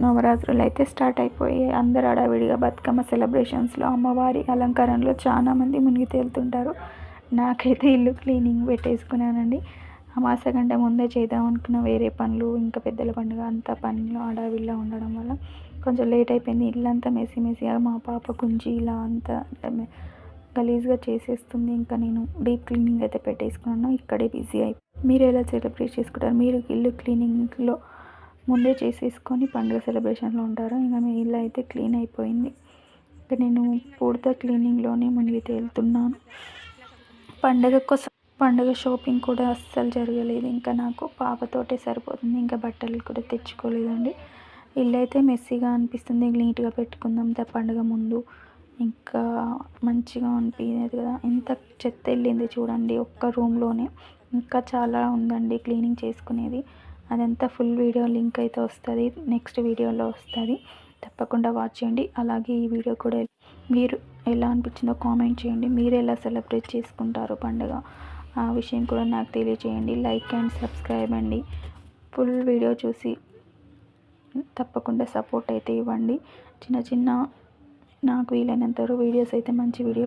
నవరాత్రులు అయితే స్టార్ట్ అయిపోయాయి. అందరూ హడావిడిగా బతుకమ్మ సెలబ్రేషన్స్లో అమ్మవారి అలంకరణలో చాలామంది మునిగి తేలుతుంటారు. నాకైతే ఇల్లు క్లీనింగ్ పెట్టేసుకున్నానండి. అమావాస కంటే ముందే చేద్దాం అనుకున్న వేరే పనులు, ఇంకా పెద్దల పండుగ అంతా పనిలో హడావిడిలో ఉండడం వల్ల కొంచెం లేట్ అయిపోయింది. ఇల్లంతా మెస్సీ మెస్సీగా, మా పాప గుంజి ఇలా అంతా గలీజ్గా చేసేస్తుంది. ఇంకా నేను డీప్ క్లీనింగ్ అయితే పెట్టేసుకున్నాను. ఇక్కడే బిజీ అయిపోయి. మీరు ఎలా సెలబ్రేట్ చేసుకుంటారు? మీరు ఇల్లు క్లీనింగ్లో ముందే చేసేసుకొని పండుగ సెలబ్రేషన్లో ఉంటారు. ఇంకా మీ ఇల్లు అయితే క్లీన్ అయిపోయింది. ఇంకా నేను పూర్తి క్లీనింగ్లోనే మునిగి తేలుతున్నాను. పండుగ షాపింగ్ కూడా అస్సలు జరగలేదు. ఇంకా నాకు పాపతోటే సరిపోతుంది. ఇంకా బట్టలు కూడా తెచ్చుకోలేదండి. ఇల్లు అయితే మెస్సీగా అనిపిస్తుంది. నీట్గా పెట్టుకుందాం పండుగ ముందు, ఇంకా మంచిగా అనిపించదు కదా. ఎంత చెత్త వెళ్ళింది చూడండి ఒక్క రూమ్లోనే. ఇంకా చాలా ఉందండి క్లీనింగ్ చేసుకునేది. అదంతా ఫుల్ వీడియో లింక్ అయితే వస్తుంది, నెక్స్ట్ వీడియోలో వస్తుంది. తప్పకుండా వాచ్ చేయండి. అలాగే ఈ వీడియో కూడా మీరు ఎలా అనిపించిందో కామెంట్ చేయండి. మీరు ఎలా సెలబ్రేట్ చేసుకుంటారో పండుగ, ఆ విషయం కూడా నాకు తెలియజేయండి. లైక్ అండ్ సబ్స్క్రైబ్ అండి. ఫుల్ వీడియో చూసి తప్పకుండా సపోర్ట్ అయితే ఇవ్వండి. చిన్న చిన్న నాకు వీలైనంత వీడియోస్ అయితే మంచి వీడియో